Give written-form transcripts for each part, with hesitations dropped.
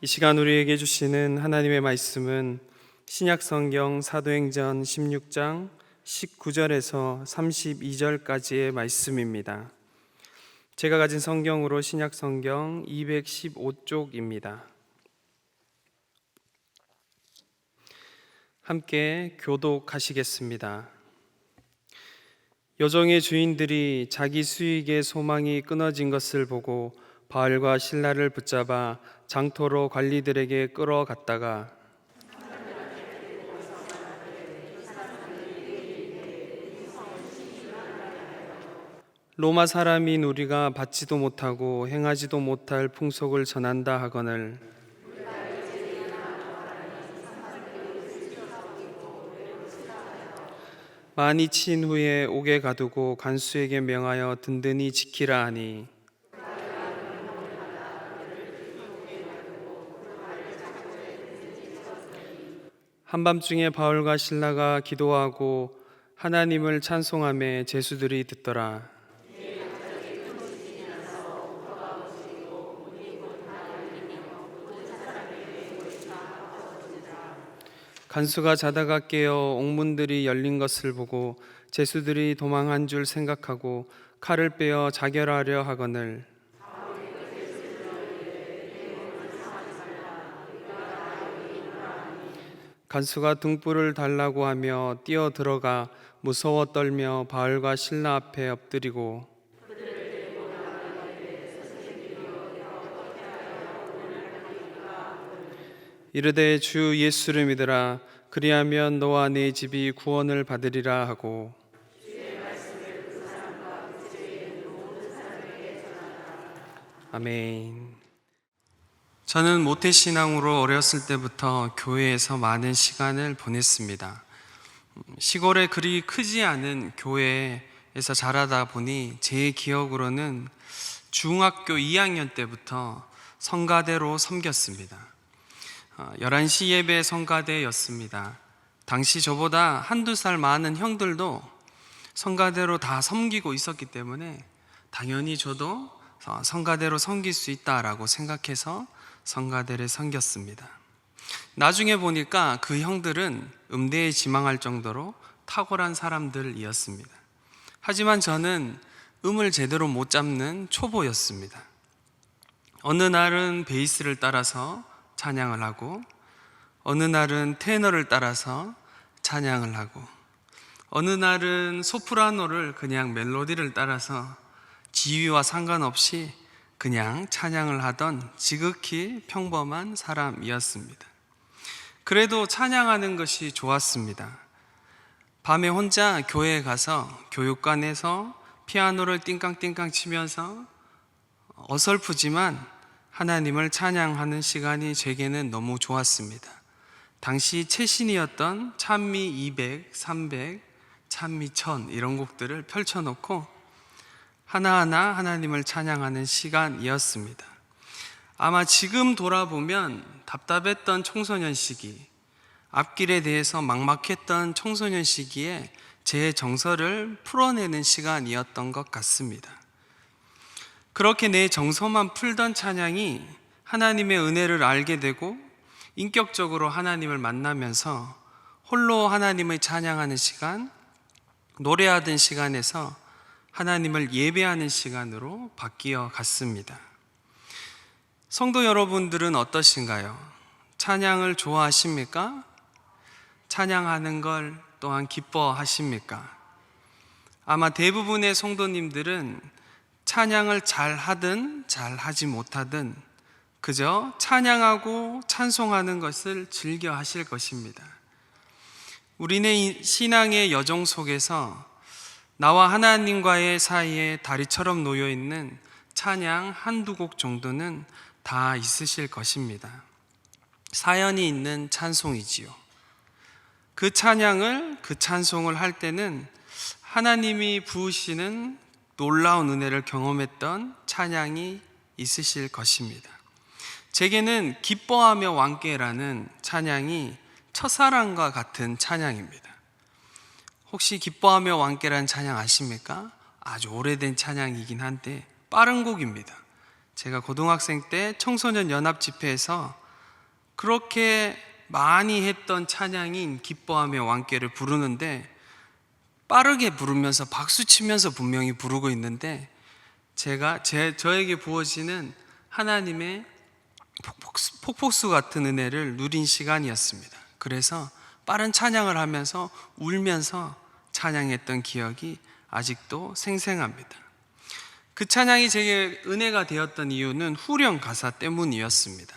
이 시간 우리에게 주시는 하나님의 말씀은 신약성경 사도행전 16장 19절에서 32절까지의 말씀입니다. 제가 가진 성경으로 신약성경 215쪽입니다. 함께 교독하시겠습니다. 여종의 주인들이 자기 수익의 소망이 끊어진 것을 보고 바울과 실라를 붙잡아 장토로 관리들에게 끌어갔다가 로마 사람인 우리가 받지도 못하고 행하지도 못할 풍속을 전한다 하거늘 많이 친 후에 옥에 가두고 간수에게 명하여 든든히 지키라 하니 한밤중에 바울과 실라가 기도하고 하나님을 찬송하며 제수들이 듣더라. 간수가 자다가 깨어 옥문들이 열린 것을 보고 제수들이 도망한 줄 생각하고 칼을 빼어 자결하려 하거늘 간수가 등불을 달라고 하며 뛰어 들어가 무서워 떨며 바울과 실라 앞에 엎드리고 이르되 주 예수를 믿으라. 그리하면 너와 네 집이 구원을 받으리라 하고 아멘. 저는 모태신앙으로 어렸을 때부터 교회에서 많은 시간을 보냈습니다. 시골에 그리 크지 않은 교회에서 자라다 보니 제 기억으로는 중학교 2학년 때부터 성가대로 섬겼습니다. 11시 예배 성가대였습니다. 당시 저보다 한두 살 많은 형들도 성가대로 다 섬기고 있었기 때문에 당연히 저도 성가대로 섬길 수 있다라고 생각해서 성가대를 섬겼습니다. 나중에 보니까 그 형들은 음대에 지망할 정도로 탁월한 사람들이었습니다. 하지만 저는 음을 제대로 못 잡는 초보였습니다. 어느 날은 베이스를 따라서 찬양을 하고 어느 날은 테너를 따라서 찬양을 하고 어느 날은 소프라노를 그냥 멜로디를 따라서 지위와 상관없이 그냥 찬양을 하던 지극히 평범한 사람이었습니다. 그래도 찬양하는 것이 좋았습니다. 밤에 혼자 교회에 가서 교육관에서 피아노를 띵깡띵깡 치면서 어설프지만 하나님을 찬양하는 시간이 제게는 너무 좋았습니다. 당시 최신이었던 찬미 200, 300, 찬미 1000 이런 곡들을 펼쳐놓고 하나하나 하나님을 찬양하는 시간이었습니다. 아마 지금 돌아보면 답답했던 청소년 시기, 앞길에 대해서 막막했던 청소년 시기에 제 정서를 풀어내는 시간이었던 것 같습니다. 그렇게 내 정서만 풀던 찬양이 하나님의 은혜를 알게 되고 인격적으로 하나님을 만나면서 홀로 하나님을 찬양하는 시간, 노래하던 시간에서 하나님을 예배하는 시간으로 바뀌어 갔습니다. 성도 여러분들은 어떠신가요? 찬양을 좋아하십니까? 찬양하는 걸 또한 기뻐하십니까? 아마 대부분의 성도님들은 찬양을 잘 하든 잘 하지 못하든 그저 찬양하고 찬송하는 것을 즐겨 하실 것입니다. 우리는 신앙의 여정 속에서 나와 하나님과의 사이에 다리처럼 놓여 있는 찬양 한두 곡 정도는 다 있으실 것입니다. 사연이 있는 찬송이지요. 그 찬양을, 그 찬송을 할 때는 하나님이 부으시는 놀라운 은혜를 경험했던 찬양이 있으실 것입니다. 제게는 기뻐하며 왕께라는 찬양이 첫사랑과 같은 찬양입니다. 혹시 기뻐하며 왕께라는 찬양 아십니까? 아주 오래된 찬양이긴 한데 빠른 곡입니다. 제가 고등학생 때 청소년 연합 집회에서 그렇게 많이 했던 찬양인 기뻐하며 왕께를 부르는데, 빠르게 부르면서 박수 치면서 분명히 부르고 있는데, 저에게 부어지는 하나님의 폭포수 같은 은혜를 누린 시간이었습니다. 그래서 빠른 찬양을 하면서 울면서 찬양했던 기억이 아직도 생생합니다. 그 찬양이 제게 은혜가 되었던 이유는 후렴 가사 때문이었습니다.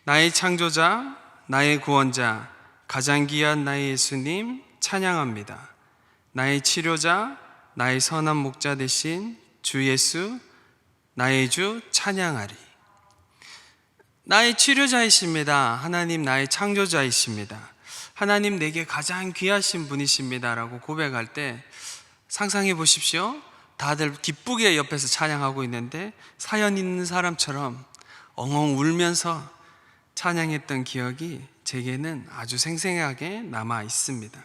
나의 창조자, 나의 구원자, 가장 귀한 나의 예수님 찬양합니다. 나의 치료자, 나의 선한 목자 되신 주 예수, 나의 주 찬양하리. 나의 치료자이십니다. 하나님 나의 창조자이십니다. 하나님 내게 가장 귀하신 분이십니다 라고 고백할 때 상상해 보십시오. 다들 기쁘게 옆에서 찬양하고 있는데 사연 있는 사람처럼 엉엉 울면서 찬양했던 기억이 제게는 아주 생생하게 남아 있습니다.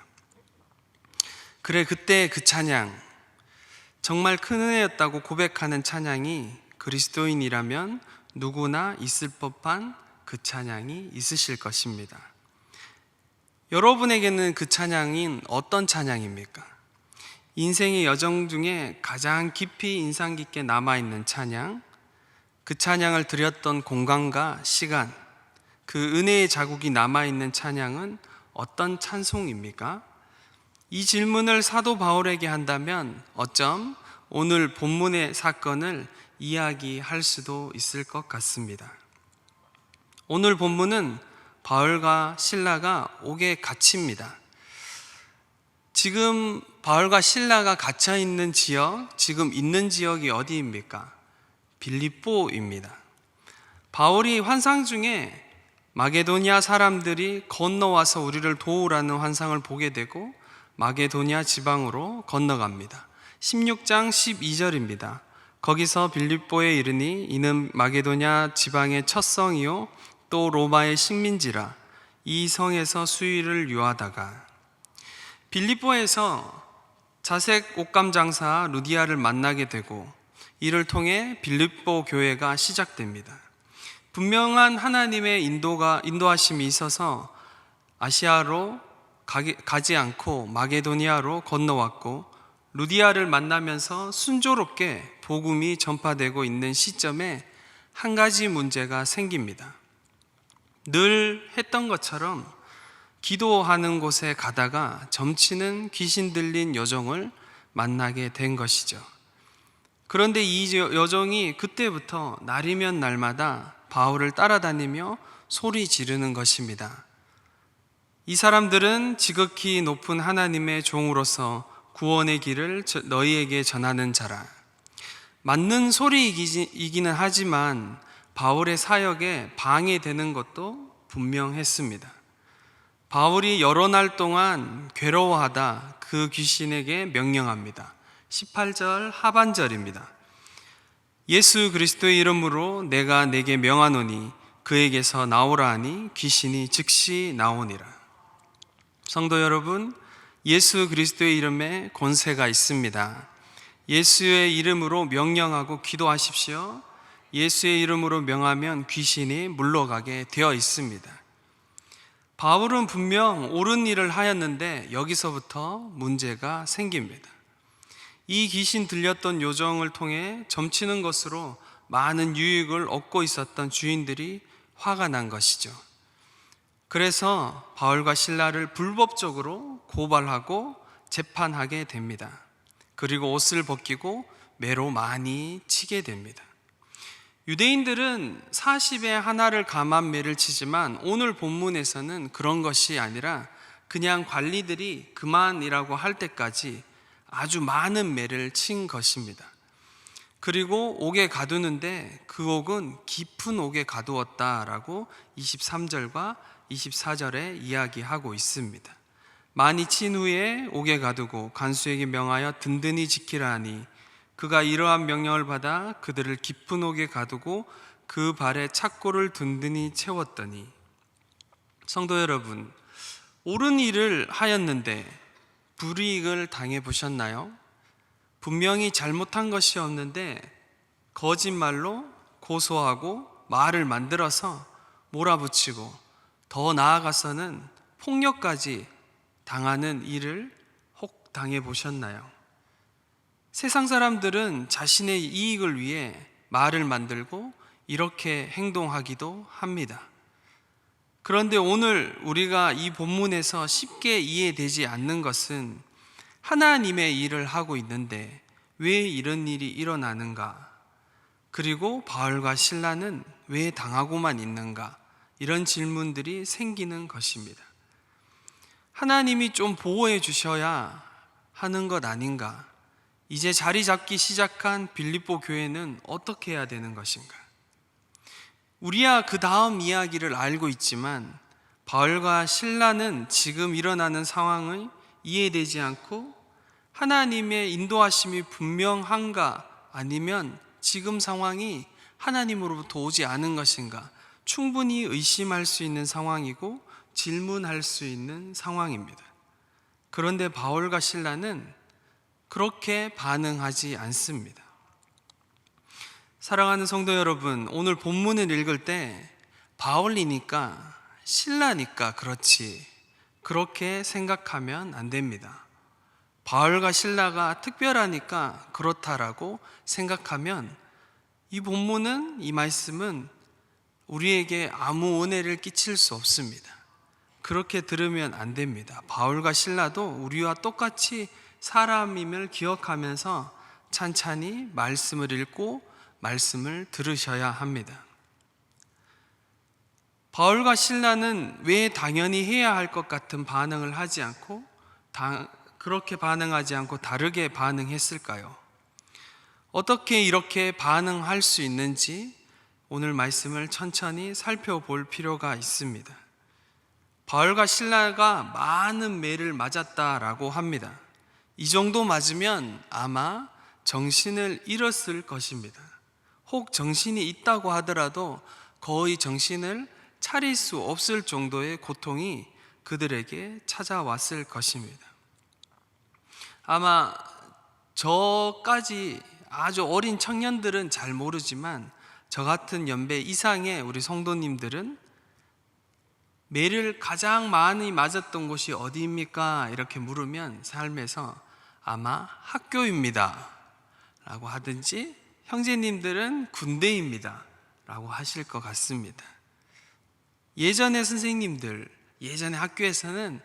그래, 그때 그 찬양, 정말 큰 은혜였다고 고백하는 찬양이 그리스도인이라면 누구나 있을 법한 그 찬양이 있으실 것입니다. 여러분에게는 그 찬양인 어떤 찬양입니까? 인생의 여정 중에 가장 깊이 인상 깊게 남아있는 찬양, 그 찬양을 드렸던 공간과 시간, 그 은혜의 자국이 남아있는 찬양은 어떤 찬송입니까? 이 질문을 사도 바울에게 한다면 어쩜 오늘 본문의 사건을 이야기할 수도 있을 것 같습니다. 오늘 본문은 바울과 실라가 옥에 갇힙니다. 지금 바울과 실라가 갇혀 있는 지역, 지금 있는 지역이 어디입니까? 빌립보입니다. 바울이 환상 중에 마게도니아 사람들이 건너와서 우리를 도우라는 환상을 보게 되고 마게도니아 지방으로 건너갑니다. 16장 12절입니다. 거기서 빌립보에 이르니 이는 마게도냐 지방의 첫 성이요 또 로마의 식민지라. 이 성에서 수의를 유하다가. 빌립보에서 자색 옷감 장사 루디아를 만나게 되고 이를 통해 빌립보 교회가 시작됩니다. 분명한 하나님의 인도하심이 있어서 아시아로 가지 않고 마게도니아로 건너왔고, 루디아를 만나면서 순조롭게 복음이 전파되고 있는 시점에 한 가지 문제가 생깁니다. 늘 했던 것처럼 기도하는 곳에 가다가 점치는 귀신 들린 여종을 만나게 된 것이죠. 그런데 이 여종이 그때부터 날이면 날마다 바울을 따라다니며 소리 지르는 것입니다. 이 사람들은 지극히 높은 하나님의 종으로서 구원의 길을 너희에게 전하는 자라. 맞는 소리이기는 하지만 바울의 사역에 방해되는 것도 분명했습니다. 바울이 여러 날 동안 괴로워하다 그 귀신에게 명령합니다. 18절 하반절입니다. 예수 그리스도의 이름으로 내가 내게 명하노니 그에게서 나오라 하니 귀신이 즉시 나오니라. 성도 여러분, 예수 그리스도의 이름에 권세가 있습니다. 예수의 이름으로 명령하고 기도하십시오. 예수의 이름으로 명하면 귀신이 물러가게 되어 있습니다. 바울은 분명 옳은 일을 하였는데 여기서부터 문제가 생깁니다. 이 귀신 들렸던 요정을 통해 점치는 것으로 많은 유익을 얻고 있었던 주인들이 화가 난 것이죠. 그래서 바울과 실라를 불법적으로 고발하고 재판하게 됩니다. 그리고 옷을 벗기고 매로 많이 치게 됩니다. 유대인들은 40에 하나를 감한 매를 치지만 오늘 본문에서는 그런 것이 아니라 그냥 관리들이 그만이라고 할 때까지 아주 많은 매를 친 것입니다. 그리고 옥에 가두는데 그 옥은 깊은 옥에 가두었다라고 23절과 24절에 이야기하고 있습니다. 많이 친 후에 옥에 가두고 간수에게 명하여 든든히 지키라 하니 그가 이러한 명령을 받아 그들을 깊은 옥에 가두고 그 발에 착고를 든든히 채웠더니. 성도 여러분, 옳은 일을 하였는데 불이익을 당해 보셨나요? 분명히 잘못한 것이 없는데 거짓말로 고소하고 말을 만들어서 몰아붙이고 더 나아가서는 폭력까지 당하는 일을 혹 당해 보셨나요? 세상 사람들은 자신의 이익을 위해 말을 만들고 이렇게 행동하기도 합니다. 그런데 오늘 우리가 이 본문에서 쉽게 이해되지 않는 것은 하나님의 일을 하고 있는데 왜 이런 일이 일어나는가? 그리고 바울과 실라는 왜 당하고만 있는가? 이런 질문들이 생기는 것입니다. 하나님이 좀 보호해 주셔야 하는 것 아닌가? 이제 자리 잡기 시작한 빌립보 교회는 어떻게 해야 되는 것인가? 우리야 그 다음 이야기를 알고 있지만 바울과 실라는 지금 일어나는 상황이 이해되지 않고 하나님의 인도하심이 분명한가 아니면 지금 상황이 하나님으로부터 오지 않은 것인가 충분히 의심할 수 있는 상황이고 질문할 수 있는 상황입니다. 그런데 바울과 실라는 그렇게 반응하지 않습니다. 사랑하는 성도 여러분, 오늘 본문을 읽을 때 바울이니까 실라니까 그렇지 그렇게 생각하면 안 됩니다. 바울과 실라가 특별하니까 그렇다라고 생각하면 이 본문은, 이 말씀은 우리에게 아무 은혜를 끼칠 수 없습니다. 그렇게 들으면 안 됩니다. 바울과 실라도 우리와 똑같이 사람임을 기억하면서 찬찬히 말씀을 읽고 말씀을 들으셔야 합니다. 바울과 실라는 왜 당연히 해야 할 것 같은 반응을 하지 않고 그렇게 반응하지 않고 다르게 반응했을까요? 어떻게 이렇게 반응할 수 있는지 오늘 말씀을 천천히 살펴볼 필요가 있습니다. 바울과 실라가 많은 매를 맞았다라고 합니다. 이 정도 맞으면 아마 정신을 잃었을 것입니다. 혹 정신이 있다고 하더라도 거의 정신을 차릴 수 없을 정도의 고통이 그들에게 찾아왔을 것입니다. 아마 저까지 아주 어린 청년들은 잘 모르지만 저 같은 연배 이상의 우리 성도님들은 매를 가장 많이 맞았던 곳이 어디입니까? 이렇게 물으면 삶에서 아마 학교입니다 라고 하든지 형제님들은 군대입니다 라고 하실 것 같습니다. 예전에 선생님들, 예전에 학교에서는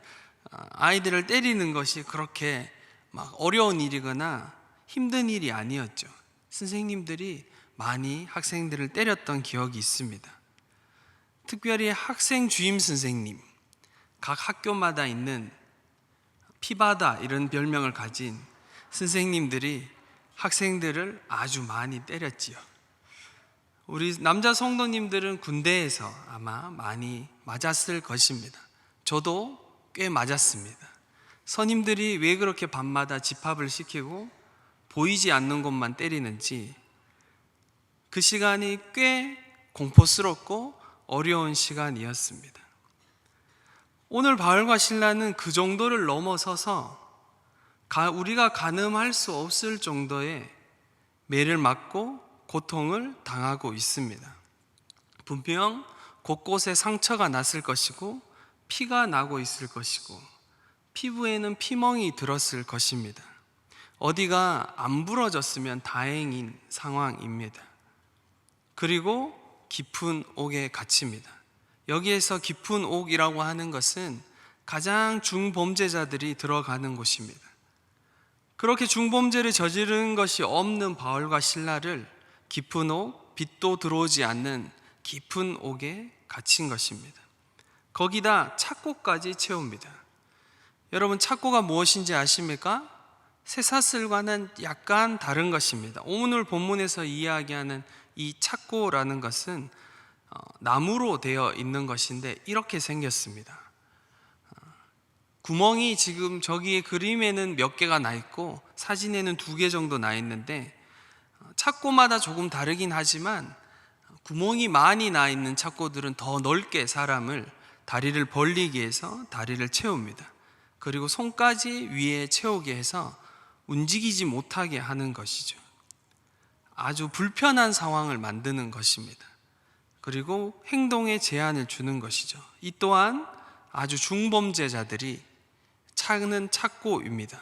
아이들을 때리는 것이 그렇게 막 어려운 일이거나 힘든 일이 아니었죠. 선생님들이 많이 학생들을 때렸던 기억이 있습니다. 특별히 학생 주임 선생님, 각 학교마다 있는 피바다 이런 별명을 가진 선생님들이 학생들을 아주 많이 때렸지요. 우리 남자 성도님들은 군대에서 아마 많이 맞았을 것입니다. 저도 꽤 맞았습니다. 선임들이 왜 그렇게 밤마다 집합을 시키고 보이지 않는 곳만 때리는지 그 시간이 꽤 공포스럽고 어려운 시간이었습니다. 오늘 바울과 실라는 그 정도를 넘어서서 우리가 가늠할 수 없을 정도의 매를 맞고 고통을 당하고 있습니다. 분명 곳곳에 상처가 났을 것이고 피가 나고 있을 것이고 피부에는 피멍이 들었을 것입니다. 어디가 안 부러졌으면 다행인 상황입니다. 그리고 깊은 옥에 갇힙니다. 여기에서 깊은 옥이라고 하는 것은 가장 중범죄자들이 들어가는 곳입니다. 그렇게 중범죄를 저지른 것이 없는 바울과 실라를 깊은 옥, 빛도 들어오지 않는 깊은 옥에 갇힌 것입니다. 거기다 착고까지 채웁니다. 여러분, 착고가 무엇인지 아십니까? 쇠사슬과는 약간 다른 것입니다. 오늘 본문에서 이야기하는 이 착고라는 것은 나무로 되어 있는 것인데 이렇게 생겼습니다. 구멍이 지금 저기 그림에는 몇 개가 나 있고 사진에는 2개 정도 나 있는데 착고마다 조금 다르긴 하지만 구멍이 많이 나 있는 착고들은 더 넓게 사람을 다리를 벌리게 해서 다리를 채웁니다. 그리고 손까지 위에 채우게 해서 움직이지 못하게 하는 것이죠. 아주 불편한 상황을 만드는 것입니다. 그리고 행동에 제한을 주는 것이죠. 이 또한 아주 중범죄자들이 찾는 착고입니다.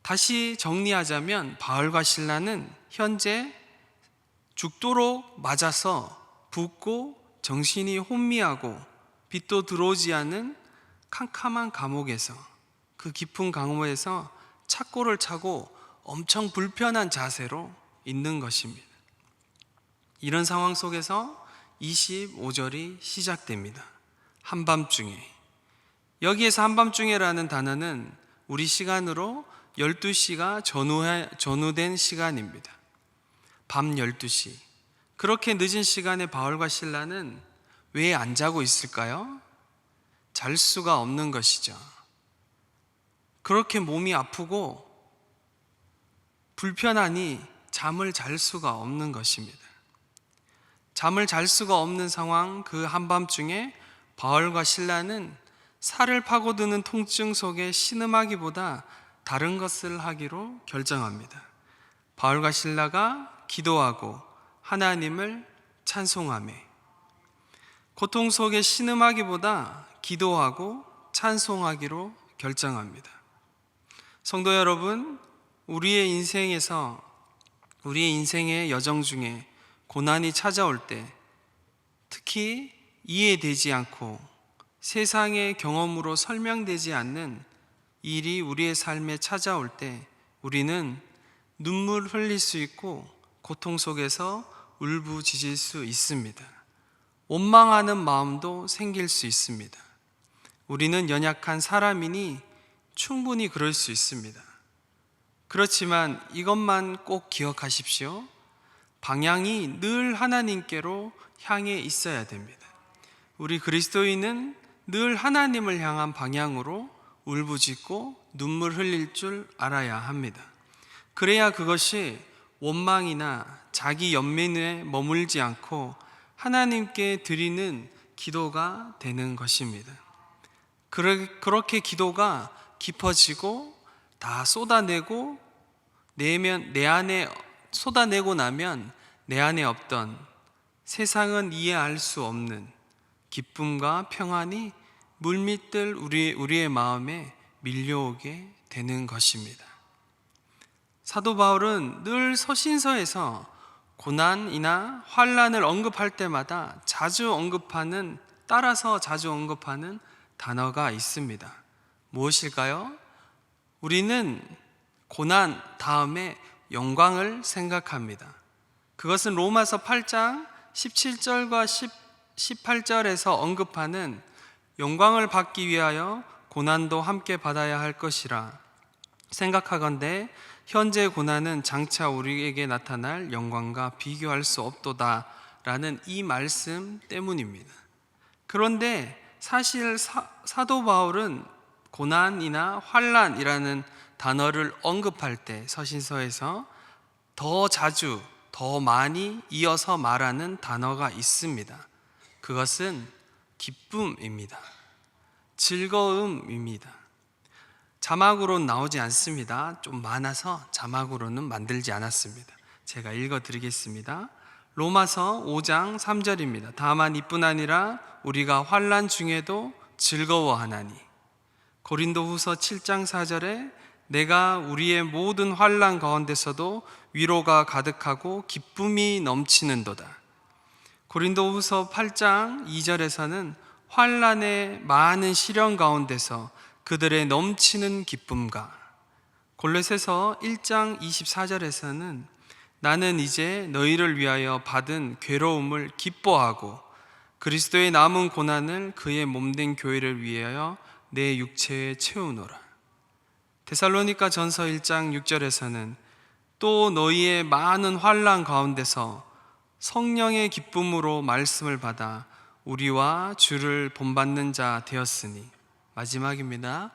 다시 정리하자면 바울과 실라는 현재 죽도록 맞아서 붓고 정신이 혼미하고 빛도 들어오지 않은 캄캄한 감옥에서, 그 깊은 감옥에서 착고를 차고 엄청 불편한 자세로 있는 것입니다. 이런 상황 속에서 25절이 시작됩니다. 한밤중에. 여기에서 한밤중에라는 단어는 우리 시간으로 12시가 전후된 시간입니다. 밤 12시. 그렇게 늦은 시간에 바울과 실라는 왜 안 자고 있을까요? 잘 수가 없는 것이죠. 그렇게 몸이 아프고 불편하니 잠을 잘 수가 없는 것입니다. 잠을 잘 수가 없는 상황, 그 한밤중에 바울과 실라는 살을 파고드는 통증 속에 신음하기보다 다른 것을 하기로 결정합니다. 바울과 실라가 기도하고 하나님을 찬송하며, 고통 속에 신음하기보다 기도하고 찬송하기로 결정합니다. 성도 여러분, 우리의 인생의 여정 중에 고난이 찾아올 때, 특히 이해되지 않고 세상의 경험으로 설명되지 않는 일이 우리의 삶에 찾아올 때 우리는 눈물 흘릴 수 있고 고통 속에서 울부짖을 수 있습니다. 원망하는 마음도 생길 수 있습니다. 우리는 연약한 사람이니 충분히 그럴 수 있습니다. 그렇지만 이것만 꼭 기억하십시오. 방향이 늘 하나님께로 향해 있어야 됩니다. 우리 그리스도인은 늘 하나님을 향한 방향으로 울부짖고 눈물 흘릴 줄 알아야 합니다. 그래야 그것이 원망이나 자기 연민에 머물지 않고 하나님께 드리는 기도가 되는 것입니다. 그렇게 기도가 깊어지고 다 쏟아내고 나면 내 안에 없던, 세상은 이해할 수 없는 기쁨과 평안이 물밀듯 우리의 마음에 밀려오게 되는 것입니다. 사도 바울은 늘 서신서에서 고난이나 환난을 언급할 때마다 따라서 자주 언급하는 단어가 있습니다. 무엇일까요? 우리는 고난 다음에 영광을 생각합니다. 그것은 로마서 8장 17절과 18절에서 언급하는 영광을 받기 위하여 고난도 함께 받아야 할 것이라 생각하건대 현재 고난은 장차 우리에게 나타날 영광과 비교할 수 없도다 라는 이 말씀 때문입니다. 그런데 사실 사도 바울은 고난이나 환난이라는 단어를 언급할 때 서신서에서 더 자주, 더 많이 이어서 말하는 단어가 있습니다. 그것은 기쁨입니다. 즐거움입니다. 자막으로는 나오지 않습니다. 좀 많아서 자막으로는 만들지 않았습니다. 제가 읽어드리겠습니다. 로마서 5장 3절입니다. 다만 이뿐 아니라 우리가 환난 중에도 즐거워하나니. 고린도후서 7장 4절에 내가 우리의 모든 환난 가운데서도 위로가 가득하고 기쁨이 넘치는도다. 고린도후서 8장 2절에서는 환난의 많은 시련 가운데서 그들의 넘치는 기쁨과, 골로새서 1장 24절에서는 나는 이제 너희를 위하여 받은 괴로움을 기뻐하고 그리스도의 남은 고난을 그의 몸된 교회를 위하여 내 육체에 채우노라. 데살로니가 전서 1장 6절에서는 또 너희의 많은 환난 가운데서 성령의 기쁨으로 말씀을 받아 우리와 주를 본받는 자 되었으니. 마지막입니다.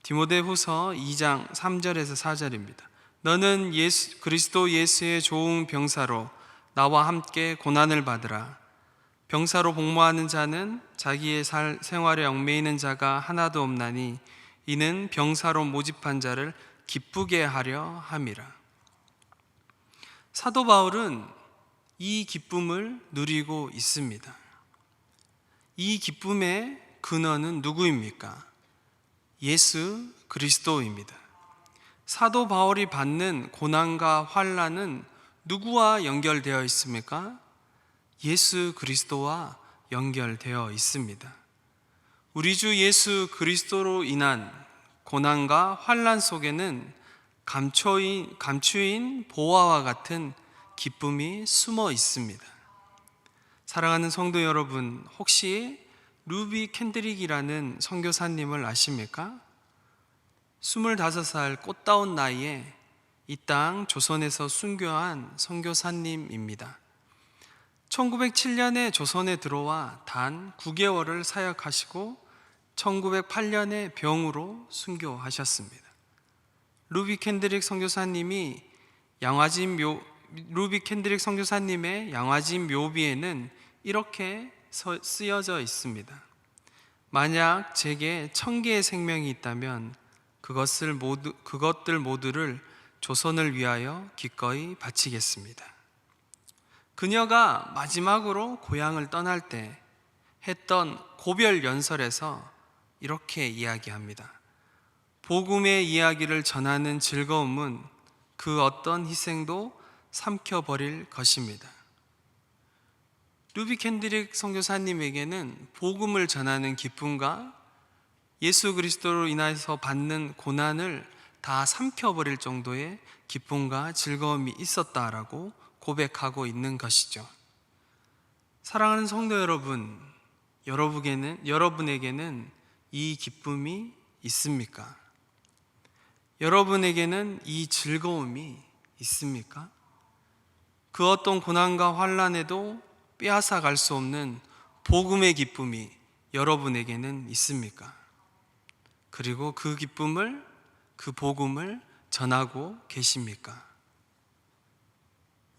디모데후서 2장 3절에서 4절입니다. 너는 그리스도 예수의 좋은 병사로 나와 함께 고난을 받으라. 병사로 복무하는 자는 자기의 생활에 얽매이는 자가 하나도 없나니 이는 병사로 모집한 자를 기쁘게 하려 함이라. 사도 바울은 이 기쁨을 누리고 있습니다. 이 기쁨의 근원은 누구입니까? 예수 그리스도입니다. 사도 바울이 받는 고난과 환난은 누구와 연결되어 있습니까? 예수 그리스도와 연결되어 있습니다. 우리 주 예수 그리스도로 인한 고난과 환난 속에는 감추인 보화와 같은 기쁨이 숨어 있습니다. 사랑하는 성도 여러분, 혹시 루비 켄드릭이라는 선교사님을 아십니까? 25살 꽃다운 나이에 이 땅 조선에서 순교한 선교사님입니다. 1907년에 조선에 들어와 단 9개월을 사역하시고 1908년에 병으로 순교하셨습니다. 루비 켄드릭 선교사님의 양화진 묘비에는 이렇게 쓰여져 있습니다. 만약 제게 1000개의 생명이 있다면 그것들 모두를 조선을 위하여 기꺼이 바치겠습니다. 그녀가 마지막으로 고향을 떠날 때 했던 고별 연설에서 이렇게 이야기합니다. 복음의 이야기를 전하는 즐거움은 그 어떤 희생도 삼켜버릴 것입니다. 루비 켄드릭 선교사님에게는 복음을 전하는 기쁨과 예수 그리스도로 인해서 받는 고난을 다 삼켜버릴 정도의 기쁨과 즐거움이 있었다라고 고백하고 있는 것이죠. 사랑하는 성도 여러분, 여러분에게는 이 기쁨이 있습니까? 여러분에게는 이 즐거움이 있습니까? 그 어떤 고난과 환난에도 빼앗아 갈 수 없는 복음의 기쁨이 여러분에게는 있습니까? 그리고 그 기쁨을, 그 복음을 전하고 계십니까?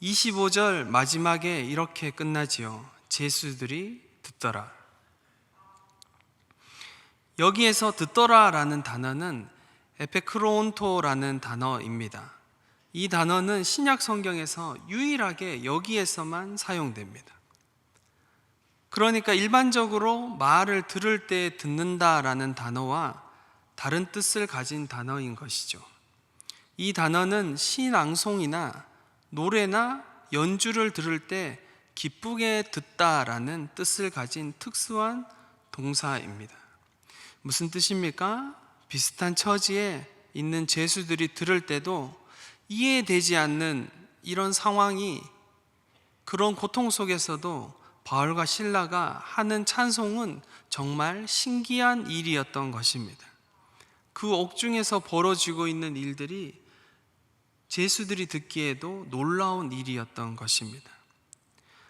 25절 마지막에 이렇게 끝나지요. 제수들이 듣더라. 여기에서 듣더라라는 단어는 에페크로온토라는 단어입니다. 이 단어는 신약 성경에서 유일하게 여기에서만 사용됩니다. 그러니까 일반적으로 말을 들을 때 듣는다라는 단어와 다른 뜻을 가진 단어인 것이죠. 이 단어는 시낭송이나 노래나 연주를 들을 때 기쁘게 듣다라는 뜻을 가진 특수한 동사입니다. 무슨 뜻입니까? 비슷한 처지에 있는 제수들이 들을 때도 이해되지 않는 이런 상황이, 그런 고통 속에서도 바울과 실라가 하는 찬송은 정말 신기한 일이었던 것입니다. 그 옥중에서 벌어지고 있는 일들이 제수들이 듣기에도 놀라운 일이었던 것입니다.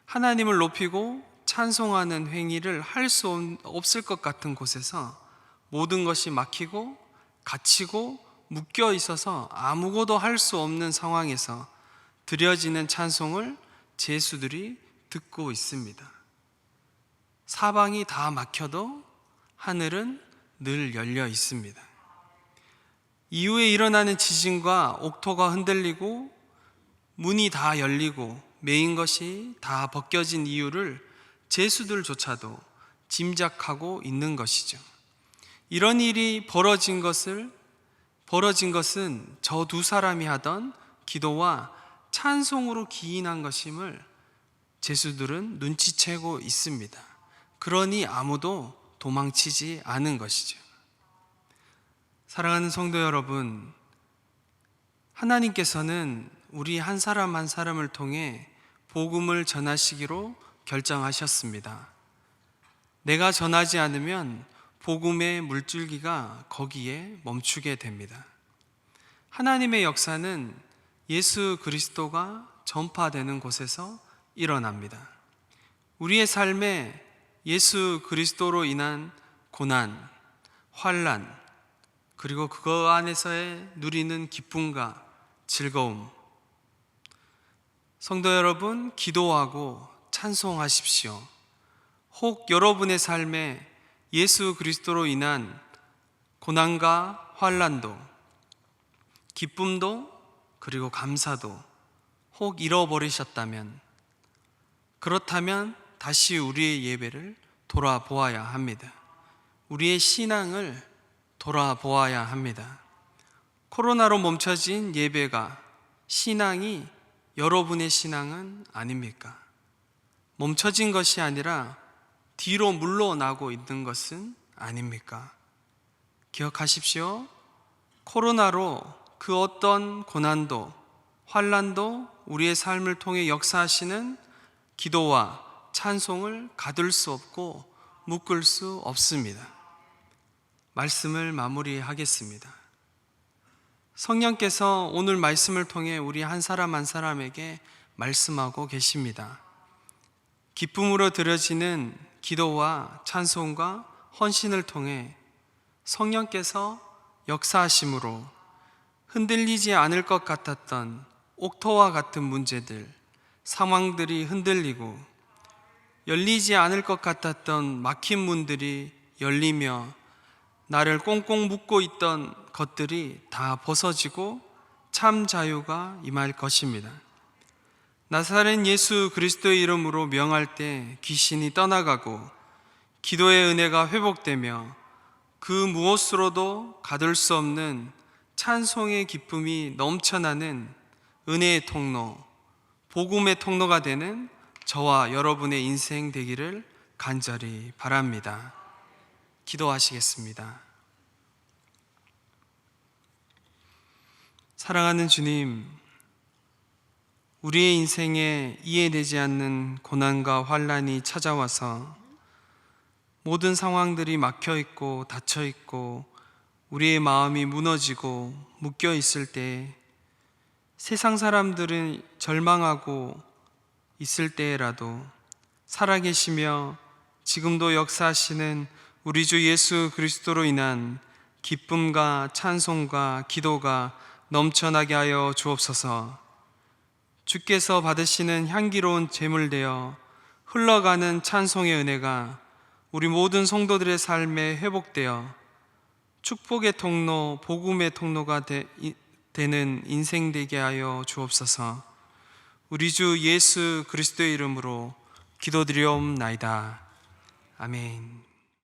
하나님을 높이고 찬송하는 행위를 할 수 없을 것 같은 곳에서 모든 것이 막히고 갇히고 묶여 있어서 아무것도 할 수 없는 상황에서 드려지는 찬송을 제수들이 듣고 있습니다. 사방이 다 막혀도 하늘은 늘 열려 있습니다. 이후에 일어나는 지진과 옥토가 흔들리고 문이 다 열리고 메인 것이 다 벗겨진 이유를 제수들조차도 짐작하고 있는 것이죠. 이런 일이 벌어진 것은 저 두 사람이 하던 기도와 찬송으로 기인한 것임을 제수들은 눈치채고 있습니다. 그러니 아무도 도망치지 않은 것이죠. 사랑하는 성도 여러분, 하나님께서는 우리 한 사람 한 사람을 통해 복음을 전하시기로 결정하셨습니다. 내가 전하지 않으면 복음의 물줄기가 거기에 멈추게 됩니다. 하나님의 역사는 예수 그리스도가 전파되는 곳에서 일어납니다. 우리의 삶에 예수 그리스도로 인한 고난, 환난, 그리고 그거 안에서의 누리는 기쁨과 즐거움, 성도 여러분, 기도하고 찬송하십시오. 혹 여러분의 삶에 예수 그리스도로 인한 고난과 환난도, 기쁨도, 그리고 감사도 혹 잃어버리셨다면 그렇다면 다시 우리의 예배를 돌아보아야 합니다. 우리의 신앙을 돌아보아야 합니다. 코로나로 멈춰진 예배가 신앙이 여러분의 신앙은 아닙니까? 멈춰진 것이 아니라 뒤로 물러나고 있는 것은 아닙니까? 기억하십시오. 코로나로 그 어떤 고난도, 환난도 우리의 삶을 통해 역사하시는 기도와 찬송을 가둘 수 없고 묶을 수 없습니다. 말씀을 마무리하겠습니다. 성령께서 오늘 말씀을 통해 우리 한 사람 한 사람에게 말씀하고 계십니다. 기쁨으로 드려지는 기도와 찬송과 헌신을 통해 성령께서 역사하심으로 흔들리지 않을 것 같았던 옥토와 같은 문제들, 상황들이 흔들리고 열리지 않을 것 같았던 막힌 문들이 열리며 나를 꽁꽁 묶고 있던 것들이 다 벗어지고 참 자유가 임할 것입니다. 나사렛 예수 그리스도의 이름으로 명할 때 귀신이 떠나가고 기도의 은혜가 회복되며 그 무엇으로도 가둘 수 없는 찬송의 기쁨이 넘쳐나는 은혜의 통로, 복음의 통로가 되는 저와 여러분의 인생 되기를 간절히 바랍니다. 기도하시겠습니다. 사랑하는 주님, 우리의 인생에 이해되지 않는 고난과 환난이 찾아와서 모든 상황들이 막혀 있고 닫혀 있고 우리의 마음이 무너지고 묶여 있을 때 세상 사람들은 절망하고 있을 때라도 살아계시며 지금도 역사하시는 우리 주 예수 그리스도로 인한 기쁨과 찬송과 기도가 넘쳐나게 하여 주옵소서. 주께서 받으시는 향기로운 제물 되어 흘러가는 찬송의 은혜가 우리 모든 성도들의 삶에 회복되어 축복의 통로, 복음의 통로가 되는 인생 되게 하여 주옵소서. 우리 주 예수 그리스도의 이름으로 기도드리옵나이다. 아멘.